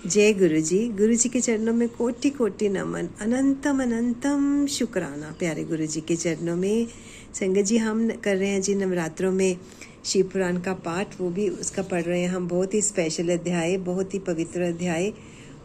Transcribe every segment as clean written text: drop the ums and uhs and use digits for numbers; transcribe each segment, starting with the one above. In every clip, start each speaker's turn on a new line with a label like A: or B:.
A: जय गुरु जी के चरणों में कोटि कोटि नमन, अनंतम अनंतम शुक्राना। प्यारे गुरु जी के चरणों में संगत जी हम कर रहे हैं जी नवरात्रों में शिव पुराण का पाठ, वो भी उसका पढ़ रहे हैं हम। बहुत ही स्पेशल अध्याय, बहुत ही पवित्र अध्याय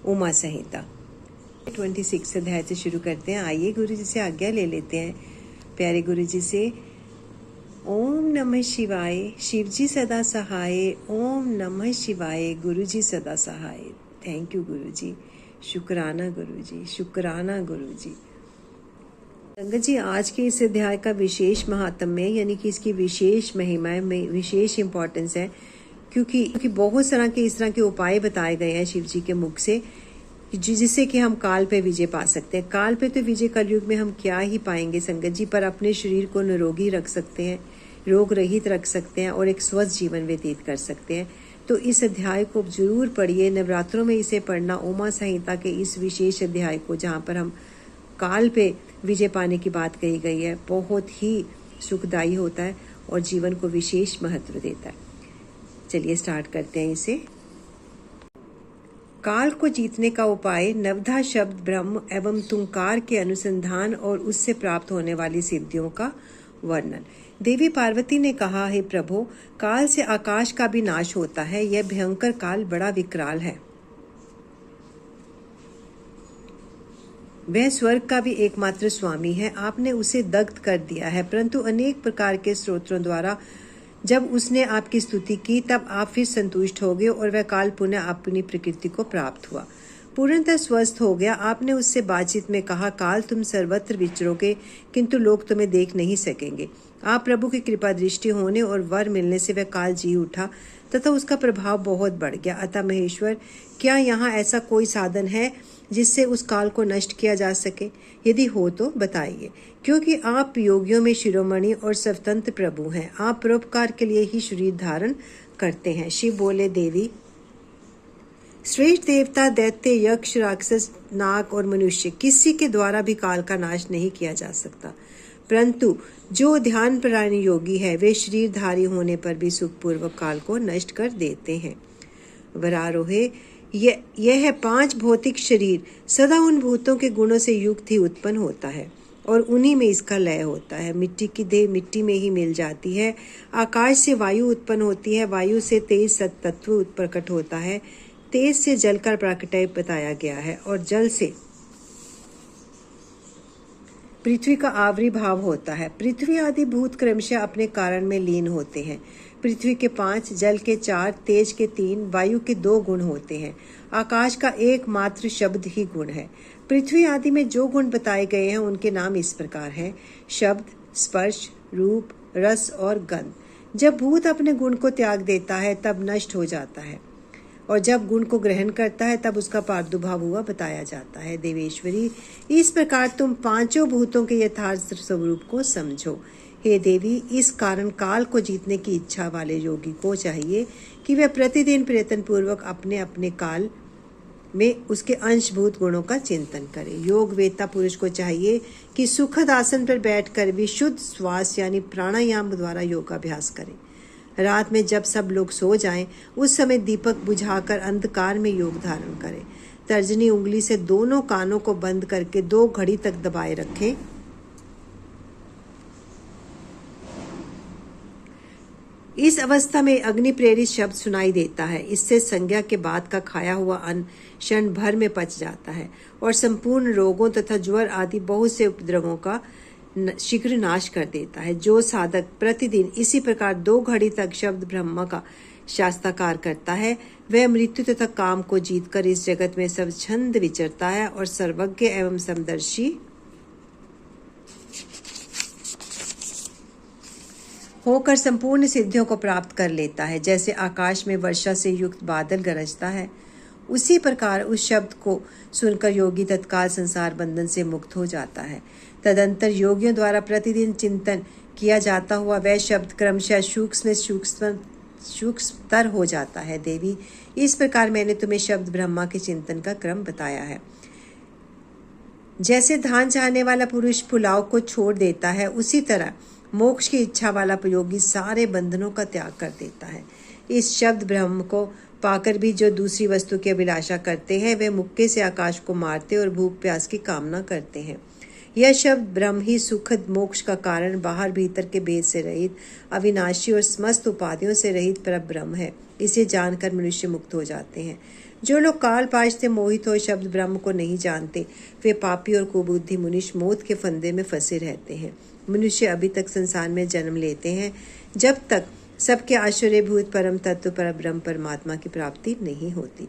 A: उमा संहिता 26 अध्याय से शुरू करते हैं। आइए गुरु जी से आज्ञा ले लेते हैं। प्यारे गुरु जी से ओम नमः शिवाय, शिव जी सदा सहाय। ओम नमः शिवाय, गुरु जी सदा सहाय। थैंक यू गुरु जी, शुक्राना गुरु जी, शुक्राना गुरु जी। संगत जी, आज के इस अध्याय का विशेष महात्म्य यानी कि इसकी विशेष महिमा में विशेष इम्पोर्टेंस है, क्योंकि बहुत सारा के इस तरह के उपाय बताए गए हैं शिव जी के मुख से, जिससे कि हम काल पे विजय पा सकते हैं। काल पे तो विजय कलयुग में हम क्या ही पाएंगे संगत जी, पर अपने शरीर को निरोगी रख सकते हैं, रोग रहित रख सकते हैं और एक स्वस्थ जीवन व्यतीत कर सकते हैं। तो इस अध्याय को जरूर पढ़िए। नवरात्रों में इसे पढ़ना, उमा संहिता के इस विशेष अध्याय को जहाँ पर हम काल पे विजय पाने की बात कही गई है, बहुत ही सुखदायी होता है और जीवन को विशेष महत्व देता है। चलिए स्टार्ट करते हैं इसे। काल को जीतने का उपाय, नवधा शब्द ब्रह्म एवं तुंकार के अनुसंधान और उससे प्राप्त होने वाली सिद्धियों का वर्णन। देवी पार्वती ने कहा, हे प्रभु, काल से आकाश का भी नाश होता है। यह भयंकर काल बड़ा विकराल है। वह स्वर्ग का भी एकमात्र स्वामी है। आपने उसे दग्ध कर दिया है, परंतु अनेक प्रकार के स्तोत्रों द्वारा जब उसने आपकी स्तुति की तब आप फिर संतुष्ट हो गए और वह काल पुनः अपनी प्रकृति को प्राप्त हुआ, पूर्णतः स्वस्थ हो गया। आपने उससे बातचीत में कहा, काल तुम सर्वत्र विचरोगे किंतु लोग तुम्हें देख नहीं सकेंगे। आप प्रभु की कृपा दृष्टि होने और वर मिलने से वह काल जी उठा तथा उसका प्रभाव बहुत बढ़ गया। अतः महेश्वर, क्या यहाँ ऐसा कोई साधन है जिससे उस काल को नष्ट किया जा सके? यदि हो तो बताइए, क्योंकि आप योगियों में शिरोमणि और स्वतंत्र प्रभु हैं। आप परोपकार के लिए ही शरीर धारण करते हैं। शिव बोले, देवी, श्रेष्ठ देवता, दैत्य, यक्ष, राक्षस, नाग और मनुष्य किसी के द्वारा भी काल का नाश नहीं किया जा सकता, परंतु जो ध्यान परायण योगी है वे शरीरधारी होने पर भी सुखपूर्वक काल को नष्ट कर देते हैं। वरारोहे, यह 5 भौतिक शरीर सदा उन भूतों के गुणों से युक्त ही उत्पन्न होता है और उन्हीं में इसका लय होता है। मिट्टी की देह मिट्टी में ही मिल जाती है। आकाश से वायु उत्पन्न होती है, वायु से तेज सत्तत्व प्रकट होता है, तेज से जल का प्राकट्य बताया गया है और जल से पृथ्वी का आविर्भाव होता है। पृथ्वी आदि भूत क्रमशः अपने कारण में लीन होते हैं। पृथ्वी के 5, जल के 4, तेज के 3, वायु के 2 गुण होते हैं। आकाश का एकमात्र शब्द ही गुण है। पृथ्वी आदि में जो गुण बताए गए हैं उनके नाम इस प्रकार हैं: शब्द, स्पर्श, रूप, रस और गंध। जब भूत अपने गुण को त्याग देता है तब नष्ट हो जाता है, और जब गुण को ग्रहण करता है तब उसका प्रादुर्भाव हुआ बताया जाता है। देवेश्वरी, इस प्रकार तुम 5 भूतों के यथार्थ स्वरूप को समझो। हे देवी, इस कारण काल को जीतने की इच्छा वाले योगी को चाहिए कि वह प्रतिदिन प्रयत्न पूर्वक अपने अपने काल में उसके अंशभूत गुणों का चिंतन करे। योग वेत्ता पुरुष को चाहिए कि सुखद आसन पर बैठकर भी शुद्ध श्वास यानी प्राणायाम द्वारा योगाभ्यास करे। रात में जब सब लोग सो जाएं, उस समय दीपक बुझाकर अंधकार में योग धारण करें। तर्जनी उंगली से दोनों कानों को बंद करके 2 घड़ी तक दबाए रखें। इस अवस्था में अग्नि प्रेरित शब्द सुनाई देता है। इससे संज्ञा के बाद का खाया हुआ अन्न क्षण भर में पच जाता है और संपूर्ण रोगों तथा ज्वर आदि बहुत से उपद्रवों का शीघ्र नाश कर देता है। जो साधक प्रतिदिन इसी प्रकार 2 घड़ी तक शब्द ब्रह्म का शास्त्राकार करता है, वह मृत्यु तथा काम को जीतकर इस जगत में स्वच्छंद विचरता है और सर्वज्ञ एवं समदर्शी होकर संपूर्ण सिद्धियों को प्राप्त कर लेता है। जैसे आकाश में वर्षा से युक्त बादल गरजता है, उसी प्रकार उस शब्द को सुनकर योगी तत्काल संसार बंधन से मुक्त हो जाता है। तदंतर योगियों द्वारा प्रतिदिन चिंतन किया जाता हुआ वह शब्द क्रमशः सूक्ष्मतर हो जाता है। देवी, इस प्रकार मैंने तुम्हें शब्द ब्रह्मा के चिंतन का क्रम बताया है। जैसे धान चाहने वाला पुरुष पुलाव को छोड़ देता है, उसी तरह मोक्ष की इच्छा वाला योगी सारे बंधनों का त्याग कर देता है। इस शब्द ब्रह्म को पाकर भी जो दूसरी वस्तु की अभिलाषा करते हैं वे मुक्के से आकाश को मारते और भूख प्यास की कामना करते हैं। यह शब्द ब्रह्म ही सुखद मोक्ष का कारण, बाहर भीतर के भेद से रहित, अविनाशी और समस्त उपाधियों से रहित पर ब्रह्म है। इसे जानकर मनुष्य मुक्त हो जाते हैं। जो लोग काल पाश से मोहित हो शब्द ब्रह्म को नहीं जानते, वे पापी और कुबुद्धि मनुष्य मौत के फंदे में फंसे रहते हैं। मनुष्य अभी तक संसार में जन्म लेते हैं जब तक सबके आश्चर्यभूत परम तत्व पर ब्रह्म परमात्मा की प्राप्ति नहीं होती।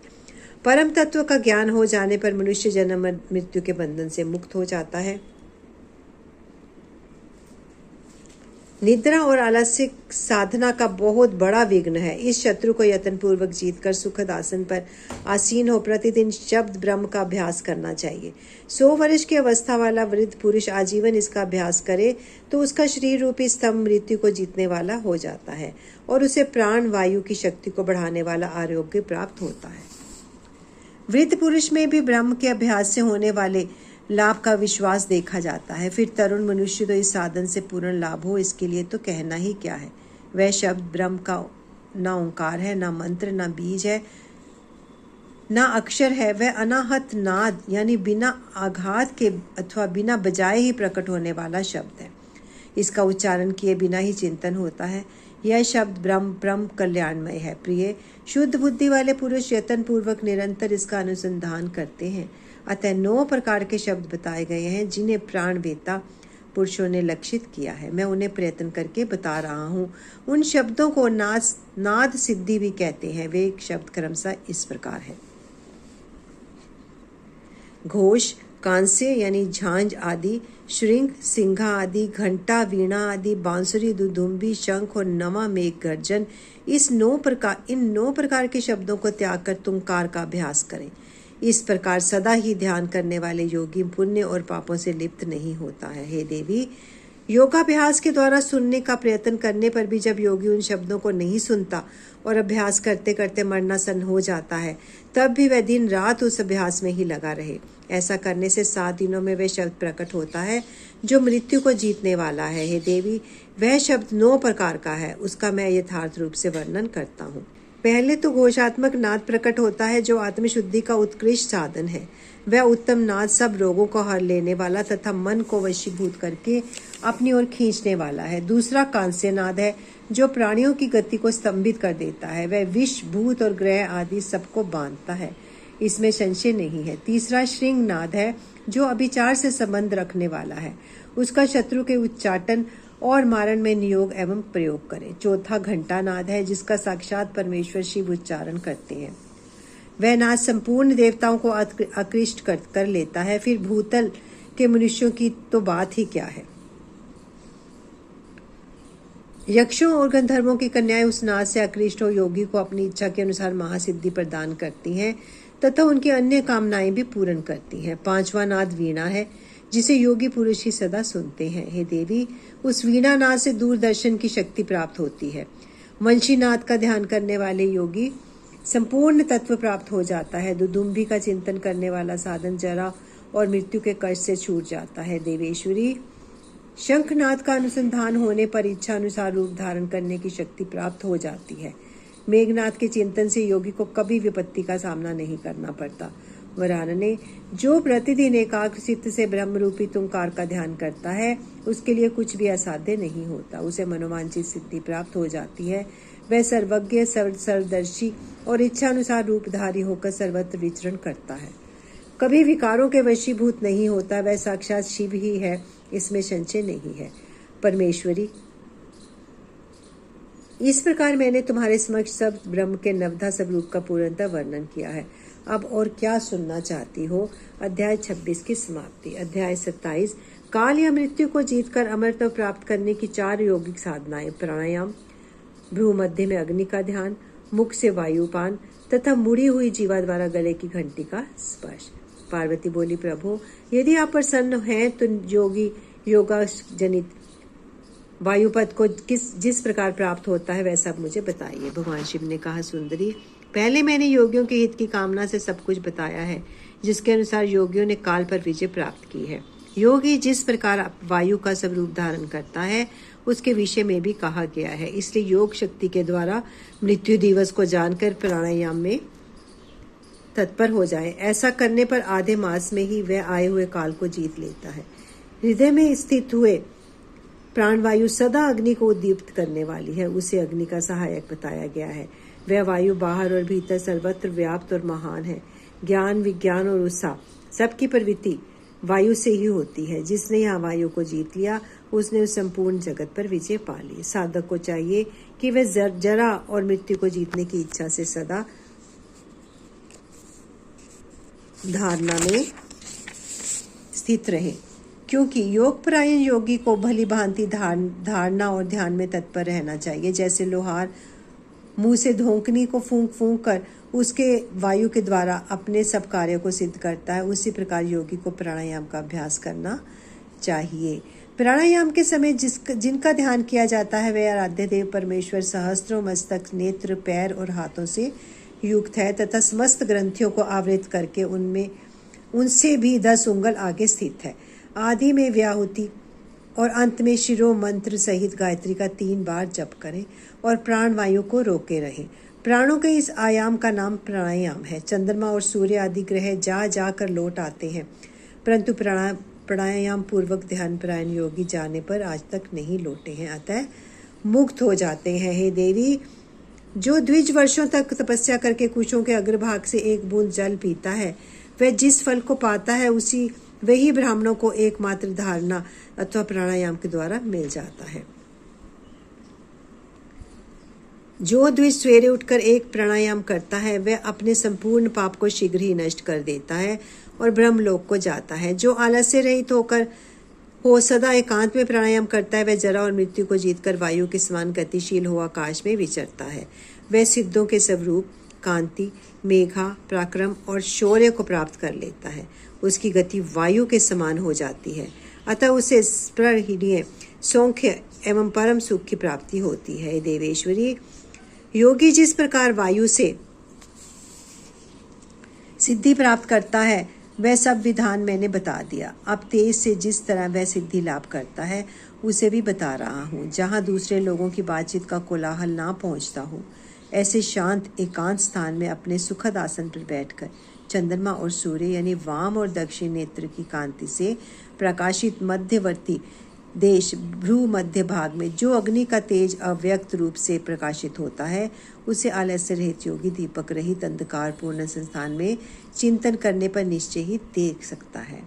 A: परम तत्व का ज्ञान हो जाने पर मनुष्य जन्म मृत्यु के बंधन से मुक्त हो जाता है। निद्रा और आलस्य साधना का बहुत बड़ा विघ्न है। इस शत्रु को यत्न पूर्वक जीतकर सुखद आसन पर आसीन हो प्रतिदिन शब्द ब्रह्म का अभ्यास करना चाहिए। 100 वर्ष की अवस्था वाला वृद्ध पुरुष आजीवन इसका अभ्यास करे तो उसका शरीर रूपी स्तंभ मृत्यु को जीतने वाला हो जाता है और उसे प्राण वायु की शक्ति को बढ़ाने वाला आरोग्य प्राप्त होता है। वृद्ध पुरुष में भी ब्रह्म के अभ्यास से होने वाले लाभ का विश्वास देखा जाता है। फिर तरुण मनुष्य तो इस साधन से पूर्ण लाभ हो, इसके लिए तो कहना ही क्या है। वह शब्द ब्रह्म का ना ओंकार है, ना मंत्र, ना बीज है, ना अक्षर है। वह अनाहत नाद यानी बिना आघात के अथवा बिना बजाए ही प्रकट होने वाला शब्द है। इसका उच्चारण किए बिना ही चिंतन होता है। यह शब्द ब्रह्म कल्याणमय है। प्रिय शुद्ध बुद्धि वाले पुरुष यत्न पूर्वक निरंतर इसका अनुसंधान करते हैं। अतः 9 प्रकार के शब्द बताए गए हैं जिन्हें प्राण वेता पुरुषों ने लक्षित किया है। मैं उन्हें प्रयत्न करके बता रहा हूँ। उन शब्दों को नाद सिद्धि भी कहते हैं। वे शब्द क्रमशः इस प्रकार है। घोष, कांस्य यानी झांझ आदि, श्रृंग, सिंघा आदि, घंटा, वीणा आदि, बांसुरी, दुदुम्बी, शंख और नवा मेघ गर्जन, इन 9 प्रकार के शब्दों को त्याग कर तुंकार का अभ्यास करें। इस प्रकार सदा ही ध्यान करने वाले योगी पुण्य और पापों से लिप्त नहीं होता है। हे देवी, योगाभ्यास के द्वारा सुनने का प्रयत्न करने पर भी जब योगी उन शब्दों को नहीं सुनता और अभ्यास करते करते मरणासन हो जाता है, तब भी वह दिन रात उस अभ्यास में ही लगा रहे। ऐसा करने से 7 दिनों में वह शब्द प्रकट होता है जो मृत्यु को जीतने वाला है। हे देवी, वह शब्द 9 प्रकार का है, उसका मैं यथार्थ रूप से वर्णन करता हूँ। पहले तो घोषात्मक नाद प्रकट होता है जो आत्मशुद्धि का उत्कृष्ट साधन है। वह उत्तम नाद सब रोगों को हर लेने वाला तथा मन को वशीभूत करके अपनी ओर खींचने वाला है। दूसरा कांस्य नाद है जो प्राणियों की गति को स्तंभित कर देता है। वह विष, भूत और ग्रह आदि सबको बांधता है, इसमें संशय नहीं है। तीसरा श्रृंग नाद है जो अभिचार से संबंध रखने वाला है। उसका शत्रु के उच्चाटन और मारण में नियोग एवं प्रयोग करें। चौथा घंटा नाद है जिसका साक्षात परमेश्वर शिव उच्चारण करते हैं। वह नाद संपूर्ण देवताओं को आकृष्ट कर लेता है। फिर भूतल के मनुष्यों की तो बात ही क्या है। यक्षों और गंधर्वों की कन्याएं उस नाद से आकृष्ट हो योगी को अपनी इच्छा के अनुसार महासिद्धि प्रदान करती हैं तथा उनकी अन्य कामनाएं भी पूर्ण करती हैं। 5वां नाद वीणा है जिसे योगी पुरुष ही सदा सुनते हैं। हे देवी, उस वीणा नाद से दूरदर्शन की शक्ति प्राप्त होती है। वंशी नाद का ध्यान करने वाले योगी संपूर्ण तत्व प्राप्त हो जाता है। दुदुम्बी का चिंतन करने वाला साधन जरा और मृत्यु के कष्ट से छूट जाता है। देवेश्वरी, शंखनाद का अनुसंधान होने पर इच्छा अनुसार रूप धारण करने की शक्ति प्राप्त हो जाती है। मेघनाद के चिंतन से योगी को कभी विपत्ति का सामना नहीं करना पड़ता। वरानने, जो प्रतिदिन एकाग्र चित्त से ब्रह्म रूपी तुंकार का ध्यान करता है उसके लिए कुछ भी असाध्य नहीं होता, उसे मनोवांछित सिद्धि प्राप्त हो जाती है। वह सर्वज्ञ, सर्वदर्शी और इच्छानुसार रूपधारी होकर सर्वत्र विचरण करता है, कभी विकारों के वशीभूत नहीं होता। वह साक्षात शिव ही है, इसमें संशय नहीं है। परमेश्वरी, इस प्रकार मैंने तुम्हारे समक्ष सब ब्रह्म के नवधा स्वरूप का पूर्णतः वर्णन किया है। अब और क्या सुनना चाहती हो। अध्याय 26 की समाप्ति। अध्याय 27, काल या मृत्यु को जीतकर अमरत्व प्राप्त करने की 4 यौगिक साधनाएं। प्राणायाम, भ्रू मध्य में अग्नि का ध्यान, मुख से वायुपान तथा मुड़ी हुई जीवा द्वारा गले की घंटी का स्पर्श। पार्वती बोली, प्रभु, यदि आप प्रसन्न हैं तो योगी योगा जनित वायुपद को जिस प्रकार प्राप्त होता है वैसा मुझे बताइए। भगवान शिव ने कहा, सुंदरी, पहले मैंने योगियों के हित की कामना से सब कुछ बताया है जिसके अनुसार योगियों ने काल पर विजय प्राप्त की है। योगी जिस प्रकार वायु का स्वरूप धारण करता है उसके विषय में भी कहा गया है। इसलिए योग शक्ति के द्वारा मृत्यु दिवस को जानकर प्राणायाम में तत्पर हो जाए। ऐसा करने पर आधे मास में ही वह आए हुए काल को जीत लेता है। हृदय में स्थित हुए प्राणवायु सदा अग्नि को उद्दीप्त करने वाली है, उसे अग्नि का सहायक बताया गया है। वह वायु बाहर और भीतर सर्वत्र व्याप्त और महान है। ज्ञान, विज्ञान और उत्साह सबकी प्रवृत्ति वायु से ही होती है। जिसने यहाँ वायु को जीत लिया उसने उस संपूर्ण जगत पर विजय पा ली। साधक को चाहिए कि वह जरा और मृत्यु को जीतने की इच्छा से सदा धारणा में स्थित रहे, क्योंकि योगपरायण योगी को भली भांति धारणा और ध्यान में तत्पर रहना चाहिए। जैसे लोहार मुंह से धोंकनी को फूंक फूंक कर उसके वायु के द्वारा अपने सब कार्यों को सिद्ध करता है, उसी प्रकार योगी को प्राणायाम का अभ्यास करना चाहिए। प्राणायाम के समय जिनका ध्यान किया जाता है वे आराध्य देव परमेश्वर सहस्त्रों मस्तक, नेत्र, पैर और हाथों से युक्त है तथा समस्त ग्रंथियों को आवृत करके उनसे भी 10 उंगल आगे स्थित है। आदि में व्याहुति और अंत में शिरो मंत्र सहित गायत्री का 3 बार जप करें और प्राण वायु को रोके रहें। प्राणों के इस आयाम का नाम प्राणायाम है। चंद्रमा और सूर्य आदि ग्रह जा जाकर लौट आते हैं, परंतु प्राणायाम पूर्वक ध्यान परायण योगी जाने पर आज तक नहीं लौटे हैं, अतः मुक्त हो जाते हैं। हे देवी, जो द्विज वर्षों तक तपस्या करके कुशों के अग्रभाग से एक बूंद जल पीता है वह जिस फल को पाता है वही ब्राह्मणों को एकमात्र धारणा अथवा प्राणायाम के द्वारा मिल जाता है। जो द्विज सवेरे उठकर एक प्राणायाम करता है वह अपने संपूर्ण पाप को शीघ्र ही नष्ट कर देता है और ब्रह्मलोक को जाता है। जो आलस्य रहित होकर सदा एकांत में प्राणायाम करता है वह जरा और मृत्यु को जीतकर वायु के समान गतिशील हो आकाश में विचरता है। वह सिद्धों के स्वरूप, कांति, मेघा, पराक्रम और शौर्य को प्राप्त कर लेता है। उसकी गति वायु के समान हो जाती है, अतः उसे स्पृहणीय, सौख्य एवं परम सुख की प्राप्ति होती है। देवेश्वरी, योगी जिस प्रकार वायु से सिद्धि प्राप्त करता है वह सब विधान मैंने बता दिया। अब तेज से जिस तरह वह सिद्धि लाभ करता है उसे भी बता रहा हूँ। जहाँ दूसरे लोगों की बातचीत का कोलाहल ना पहुँचता हो, ऐसे शांत एकांत स्थान में अपने सुखद आसन पर बैठकर चंद्रमा और सूर्य यानी वाम और दक्षिण नेत्र की कांति से प्रकाशित मध्यवर्ती देश भ्रू मध्य भाग में जो अग्नि का तेज अव्यक्त रूप से प्रकाशित होता है उसे आलस्य रहित योगी दीपक रहित अंधकार पूर्ण संस्थान में चिंतन करने पर निश्चय ही देख सकता है,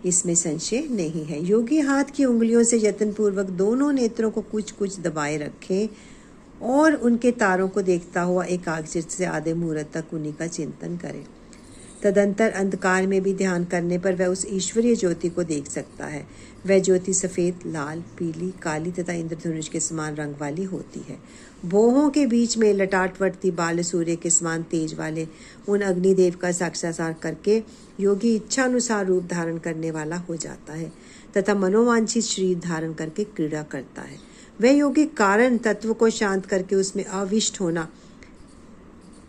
A: इसमें संशय नहीं है। योगी हाथ की उंगलियों से यत्न पूर्वक दोनों नेत्रों को कुछ कुछ दबाए रखे और उनके तारों को देखता हुआ एकाग्रचित्त से आधे मुहूर्त तक उन्हीं का चिंतन करे। तदंतर अंधकार में भी ध्यान करने पर वह उस ईश्वरीय ज्योति को देख सकता है। वह ज्योति सफ़ेद, लाल, पीली, काली तथा इंद्रधनुष के समान रंग वाली होती है। भौहों के बीच में लटाटवर्ती बाल सूर्य के समान तेज वाले उन अग्निदेव का साक्षात्कार करके योगी इच्छानुसार रूप धारण करने वाला हो जाता है तथा मनोवांछित शरीर धारण करके क्रीड़ा करता है। वह योगी कारण तत्व को शांत करके उसमें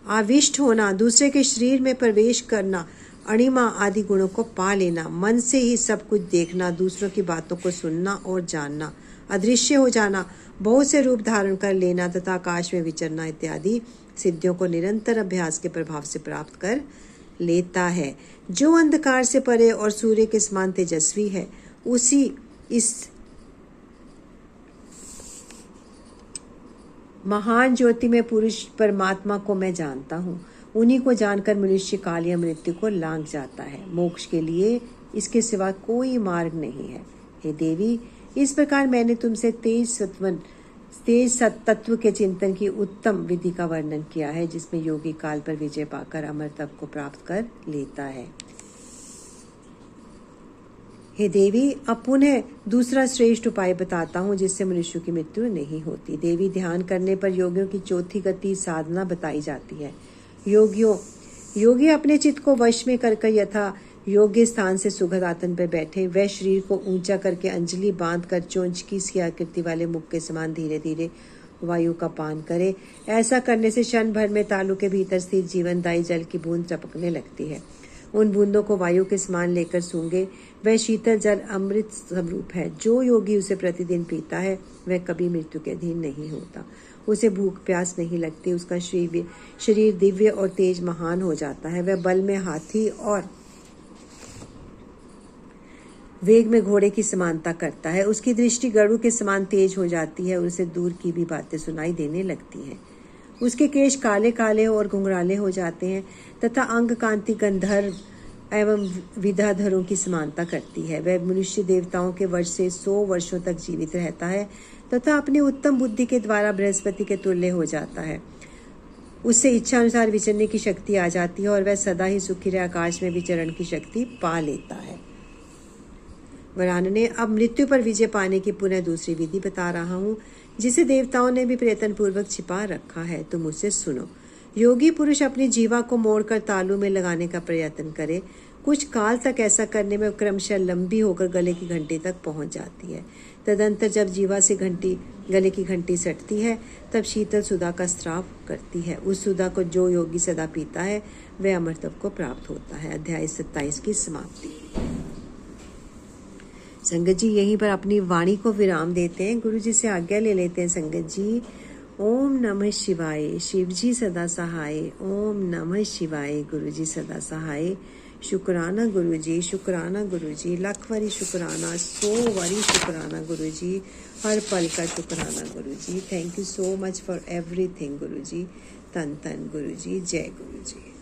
A: आविष्ट होना, दूसरे के शरीर में प्रवेश करना, अणिमा आदि गुणों को पा लेना, मन से ही सब कुछ देखना, दूसरों की बातों को सुनना और जानना, अदृश्य हो जाना, बहुत से रूप धारण कर लेना तथा आकाश में विचरना इत्यादि सिद्धियों को निरंतर अभ्यास के प्रभाव से प्राप्त कर लेता है। जो अंधकार से परे और सूर्य के समान तेजस्वी है उसी इस महान ज्योति में पुरुष परमात्मा को मैं जानता हूँ। उन्हीं को जानकर मनुष्य काल या मृत्यु को लांघ जाता है। मोक्ष के लिए इसके सिवा कोई मार्ग नहीं है। हे देवी, इस प्रकार मैंने तुमसे तेज तत्व के चिंतन की उत्तम विधि का वर्णन किया है, जिसमें योगी काल पर विजय पाकर अमरत्व को प्राप्त कर लेता है। हे देवी, अब पुनः दूसरा श्रेष्ठ उपाय बताता हूँ जिससे मनुष्य की मृत्यु नहीं होती। देवी, ध्यान करने पर योगियों की चौथी गति साधना बताई जाती है। योगी अपने चित्त को वश में कर यथा योग्य स्थान से सुखद आसन पर बैठे, वह शरीर को ऊंचा करके अंजलि बांध कर चोंचकी सी आकृति वाले मुख के समान धीरे धीरे वायु का पान करे। ऐसा करने से क्षण भर में तालु के भीतर स्थित जीवनदायी जल की बूंद टपकने लगती है। उन बूंदों को वायु के समान लेकर सूंघे। वह शीतल जल अमृत स्वरूप है। जो योगी उसे प्रतिदिन पीता है वह कभी मृत्यु के अधीन नहीं होता। उसे भूख प्यास नहीं लगती। उसका शरीर दिव्य और तेज महान हो जाता है। वह बल में हाथी और वेग में घोड़े की समानता करता है। उसकी दृष्टि गरुड़ के समान तेज हो जाती है और उसे दूर की भी बातें सुनाई देने लगती हैं। उसके केश काले काले और घुंघराले हो जाते हैं तथा अंग कांति गंधर्व एवं विद्याधरों की समानता करती है। वह मनुष्य देवताओं के वर्ष से 100 वर्षों तक जीवित रहता है तथा अपनी उत्तम बुद्धि के द्वारा बृहस्पति के तुल्य हो जाता है। उससे इच्छा अनुसार विचरने की शक्ति आ जाती है और वह सदा ही सुखी आकाश में विचरण की शक्ति पा लेता है। वरान ने अब मृत्यु पर विजय पाने की पुनः दूसरी विधि बता रहा हूँ, जिसे देवताओं ने भी प्रयत्न पूर्वक छिपा रखा है। तुम उसे सुनो। योगी पुरुष अपनी जीवा को मोड़कर तालू में लगाने का प्रयत्न करे। कुछ काल तक ऐसा करने में क्रमशः लंबी होकर गले की घंटी तक पहुंच जाती है। तदंतर जब जीवा से गले की घंटी सटती है तब शीतल सुधा का स्राव करती है। उस सुधा को जो योगी सदा पीता है वह अमरत्व को प्राप्त होता है। अध्याय 27 की समाप्ति। संगत जी यहीं पर अपनी वाणी को विराम देते हैं। गुरु जी से आज्ञा ले लेते हैं। संगत जी ओम नमः शिवाय। शिव जी सदा सहाय। ओम नमः शिवाय। गुरु जी सदा सहाय। शुक्राना गुरु जी, शुक्राना गुरु जी, लाख वारी शुक्राना, 100 वारी शुक्राना गुरु जी, हर पल का शुक्राना Guru ji. Thank you so much for everything Guru ji. तन तन गुरु जी। जय गुरु जी।